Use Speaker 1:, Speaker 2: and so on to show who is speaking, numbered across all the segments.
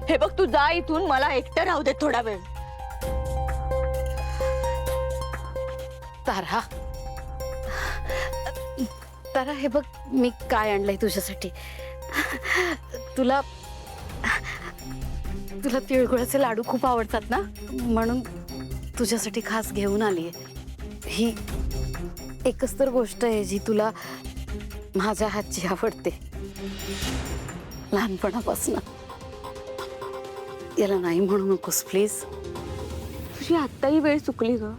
Speaker 1: हे बघ तू जा इथून, मला एकटं राहू दे थोडा वेळ.
Speaker 2: तारा, तारा हे बघ मी काय आणलंय तुझ्यासाठी. तुला तुला तिळगुळाचे लाडू खूप आवडतात ना, म्हणून तुझ्यासाठी खास घेऊन आलीये. ही एकच तर गोष्ट आहे जी तुला माझ्या हातची आवडते लहानपणापासून. याला नाही म्हणू नकोस प्लीज.
Speaker 1: तुझी आत्ताही वेळ चुकली ग.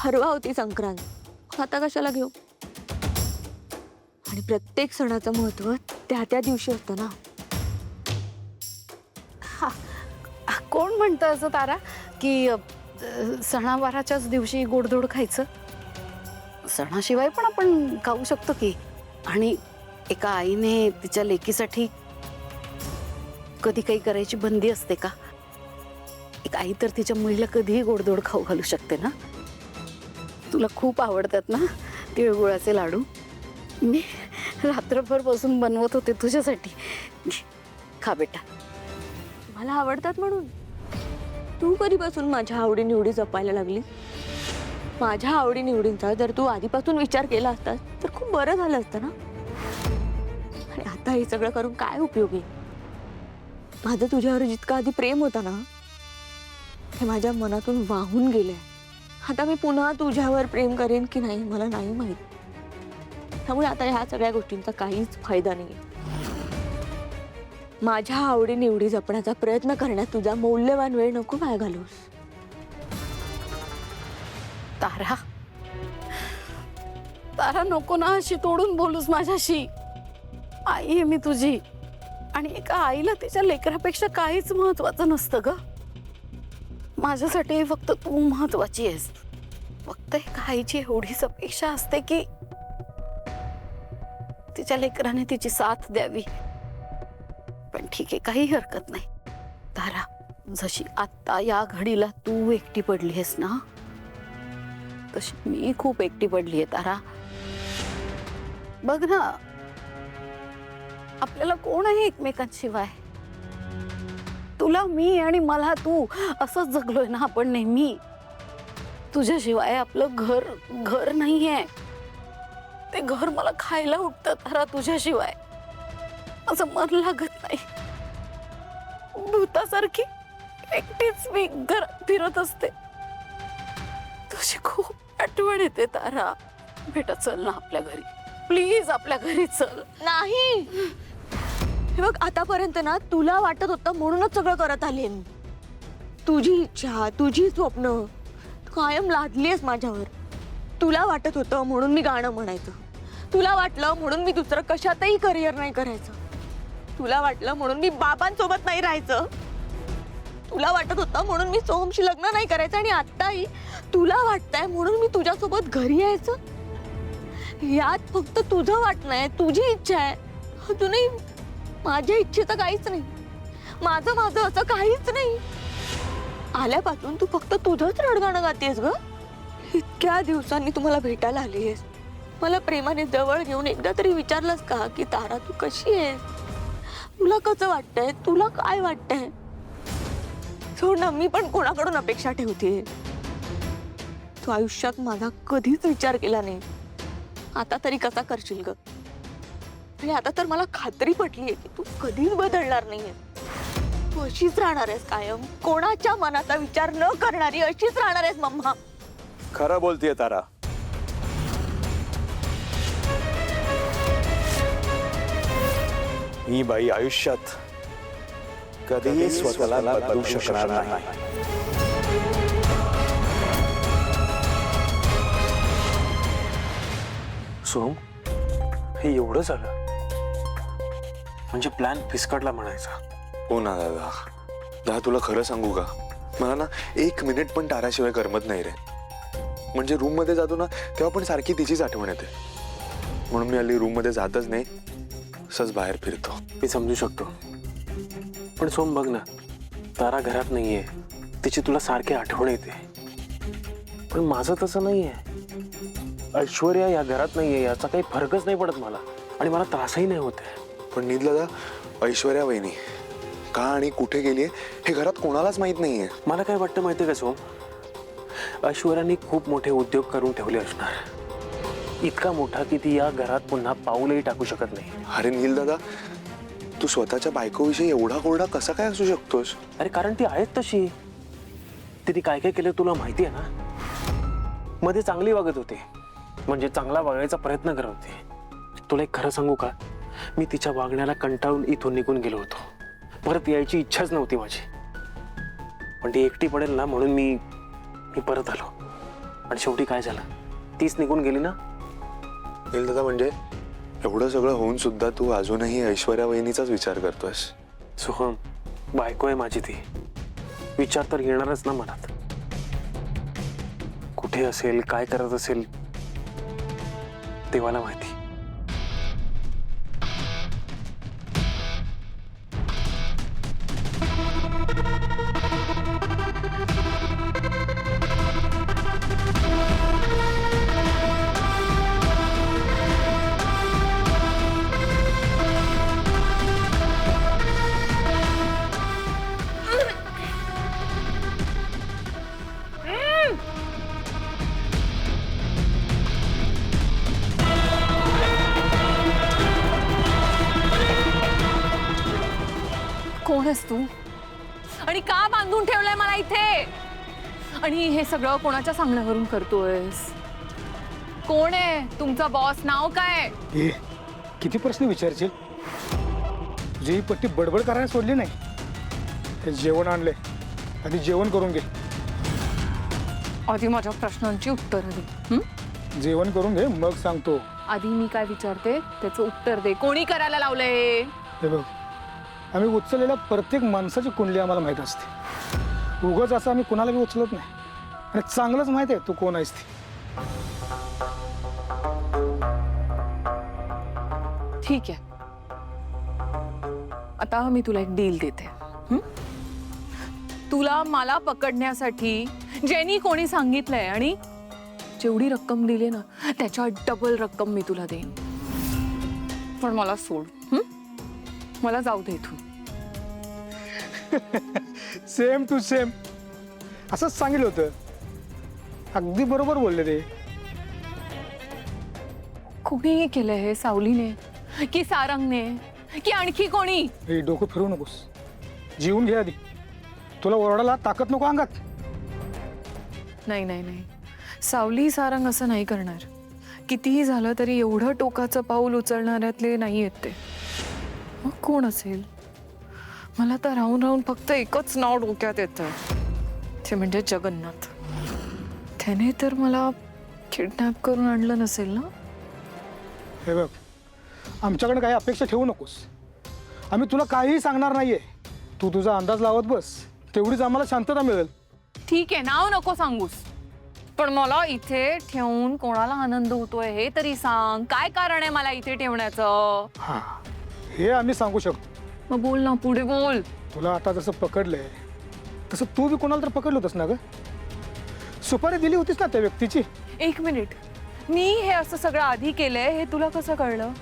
Speaker 1: परवा होती संक्रांत, आता कशाला घेऊ? आणि प्रत्येक सणाचं महत्व त्या त्या दिवशी असतं ना.
Speaker 2: कोण म्हणतं असं तारा की सणावाराच्याच दिवशी गोडधोड खायचं? सणाशिवाय पण आपण खाऊ शकतो की. आणि एका आईने तिच्या लेकीसाठी कधी काही करायची बंदी असते का? एक आई तर तिच्या मुलीला कधीही गोडधोड खाऊ घालू शकते ना. तुला खूप आवडतात ना तिळगुळाचे लाडू. मी रात्रभर बसून बनवत होते तुझ्यासाठी. खा बेटा.
Speaker 1: मला आवडतात म्हणून तू कधीपासून माझ्या आवडीनिवडी जपायला लागली? माझ्या आवडीनिवडींचा जर तू आधीपासून विचार केला असतास तर खूप बरं झालं असतं ना. आणि आता हे सगळं करून काय उपयोगी? माझं तुझ्यावर जितकं आधी प्रेम होतं ना, हे माझ्या मनातून वाहून गेलंय. आता मी पुन्हा तुझ्यावर प्रेम करेन की नाही मला नाही माहित. त्यामुळे आता ह्या सगळ्या गोष्टींचा काहीच फायदा नाही. माझ्या आवडीनिवडी जपण्याचा प्रयत्न करण्यात तुझा मौल्यवान वेळ नको वाया घालूस.
Speaker 2: तारा, तारा नको ना अशी तोडून बोलूस माझ्याशी. आई आहे मी तुझी. आणि एका आईला तिच्या लेकरापेक्षा काहीच महत्वाचं नसतं ग. माझ्यासाठी फक्त तू महत्वाची आहेस. फक्त एका आईची एवढीच अपेक्षा असते की तिच्या लेकराने तिची साथ द्यावी. पण ठीक आहे, काही हरकत नाही. तारा, जशी आता या घडीला तू एकटी पडलीयस ना, तशी मी खूप एकटी पडलीये तारा. बघ ना, आपल्याला कोण आहे एकमेकांशिवाय? तुला मी आणि मला तू असंच जगलोय ना आपण नेहमी. तुझ्याशिवाय आपलं घर घर नाहीये. ते घर मला खायला उठतं तारा तुझ्याशिवाय. असं मन लागत नाही. भूतासारखी एकटीच मी घरात फिरत असते. तुझी खूप आठवण येते तारा. बेटा चल ना आपल्या घरी, प्लीज आपल्या घरी चल.
Speaker 1: नाही, हे बघ आतापर्यंत ना तुला वाटत होतं म्हणूनच सगळं करत आले. तुझी इच्छा, तुझी स्वप्न तू कायम लादलीस माझ्यावर. तुला वाटत होतं म्हणून मी गाणं म्हणायचं. तुला वाटलं म्हणून मी दुसरं कशातही करिअर नाही करायचं. तुला वाटलं म्हणून मी बाबांसोबत नाही राहायचं. तुला वाटत होतं म्हणून मी सोहमशी लग्न नाही करायचं. आणि आत्ताही तुला वाटतंय म्हणून मी तुझ्यासोबत घरी यायचं. यात फक्त तुझं वाटणं आहे, तुझी इच्छा आहे. अजूनही माझ्या इच्छेचं काहीच नाही. माझं माझं असं काहीच नाही. आल्यापासून तू फक्त तुझंच रडगाणं गातेस ग. इतक्या दिवसांनी तुम्हाला भेटायला आलीयस. मला प्रेमाने जवळ घेऊन एकदा तरी विचारलंस का की तारा तू कशी आहेस? तुला कसं वाटतंय? तुला काय वाटतंय? सोड ना, मी पण कोणाकडून अपेक्षा ठेवते? तू आयुष्यात माझा कधीच विचार केला नाही. आता तरी कसा करशील ग? आणि आता तर मला खात्री पटलीये की तू कधीच बदलणार नाहीये. तू अशीच राहणार आहेस कायम. कोणाच्या मनाचा विचार न करणारी अशीच राहणार आहेस मम्मा.
Speaker 3: खरं बोलतीये तारा. ही बाई आयुष्यात कधीही स्वतःला बदलू शकणार नाही.
Speaker 4: सोहम, हे एवढं झालं म्हणजे प्लॅन फिसकटला म्हणायचा.
Speaker 3: हो ना दादा. दादा तुला खरं सांगू का, मला ना एक मिनिट पण ताराशिवाय करमत नाही रे. म्हणजे रूम मध्ये जातो ना तेव्हा पण सारखी तिचीच आठवण येते. म्हणून मी हल्ली रूम मध्ये जातच नाही, असंच बाहेर फिरतो.
Speaker 4: मी समजू शकतो, पण सोहम बघ ना, तारा घरात नाहीये, तिची तुला सारखी आठवण येते. पण माझं तसं नाहीये. ऐश्वर्या या घरात नाहीये याचा काही फरकच नाही पडत मला, आणि मला त्रासही नाही होत आहे.
Speaker 3: पण नील दादा, ऐश्वर्या वहिनी का आणि कुठे गेलीये हे घरात कोणालाच माहित नाहीये.
Speaker 4: मला काय वाटतं माहितीये का सोम, ऐश्वर्याने खूप मोठे उद्योग करून ठेवले असणार, इतका मोठा की ती या घरात पुन्हा पाऊलही टाकू शकत नाही.
Speaker 3: अरे नील दादा, तू स्वतःच्या बायकोविषयी एवढा कोरडा कसा काय असू शकतोस?
Speaker 4: अरे कारण ती आहेच तशी. तिने काय काय केलं तुला माहिती आहे ना. मध्ये चांगली वागत होते, म्हणजे चांगला वागायचा प्रयत्न करत होते. तुला एक खरं सांगू का, मी तिच्या वागण्याला कंटाळून इथून निघून गेलो होतो. परत यायची इच्छाच नव्हती माझी. पण ती एकटी पडेल ना म्हणून मी परत आलो. आणि शेवटी काय झालं, तीच निघून गेली ना.
Speaker 3: नील दादा, म्हणजे एवढं सगळं होऊन सुद्धा तू अजूनही ऐश्वर्या वहिनीचाच विचार करतोस?
Speaker 4: सोहम, बायको आहे माझी ती, विचार तर येणारच ना मनात. कुठे असेल, काय करत असेल, देवाला माहिती.
Speaker 5: कोण आहेस तू आणि का बांधून ठेवलंय मला इथे? आणि हे सगळं कोणाच्या सांगण्यावरून करतोयस? कोण आहे तुमचा बॉस? नाव काय?
Speaker 6: ए, किती प्रश्न विचारशील? तुझी ही पट्टी बडबड करायला सोडली नाही. हे जेवण आणले, आधी जेवण करून घे.
Speaker 5: आधी माझ्या प्रश्नांची उत्तरं दे.
Speaker 6: जेवण करून घे, मग सांगतो.
Speaker 5: आधी मी काय विचारते त्याचं उत्तर दे. कोणी करायला लावलंय?
Speaker 6: हे बघ, आम्ही उचललेल्या प्रत्येक माणसाची कुंडली आम्हाला माहीत असते. उगाच असं आम्ही कुणाला बी उचलत नाही. आणि चांगलंच माहित आहे तू कोण आहेस ती.
Speaker 5: ठीक आहे, आता मी तुला एक डील देते. तुला मला पकडण्यासाठी जेनी कोणी सांगितलंय आणि जेवढी रक्कम दिली ना त्याच्या डबल रक्कम मी तुला देईन. पण मला सोड, मला जाऊ दे इथून.
Speaker 6: सेम टू सेम असंच सांगितलं होतं. अगदी बरोबर बोलले ते.
Speaker 5: कोणी केलंय हे? सावलीने की सारंगने की आणखी कोणी?
Speaker 6: हे डोकं फिरवू नकोस, जीवन घे आधी. तुला ओरडायला ताकद नको अंगात.
Speaker 5: नाही नाही नाही, सावली सारंग असं नाही करणार. कितीही झालं तरी एवढं टोकाचं पाऊल उचलणाऱ्यातले नाही आहेत ते. मग कोण असेल? मला तर राहून राहून फक्त एकच नाव डोक्यात येतं, ते म्हणजे जगन्नाथ. त्याने तर मला किडनॅप करून आणलं नसेल ना?
Speaker 6: हे बघ, आमच्याकडे काही अपेक्षा ठेवू नकोस. आम्ही तुला काहीही सांगणार नाहीये. तू तुझा अंदाज लावत बस, तेवढीच आम्हाला शांतता मिळेल.
Speaker 5: ठीक आहे, नाव नको सांगूस, पण मला इथे ठेवून कोणाला आनंद होतोय हे तरी सांग. काय कारण आहे मला इथे ठेवण्याचं?
Speaker 6: हा, हे आम्ही सांगू शकतो.
Speaker 5: मग बोल ना, पुढे बोल.
Speaker 6: तुला आता जसं पकडलंय तसं तू बी कोणाला तर पकडलं होतंस ना ग? सुपारी दिली होतीस ना त्या व्यक्तीची?
Speaker 5: एक मिनिट, मी हे असं सगळं आधी केलंय हे तुला कसं कळलं?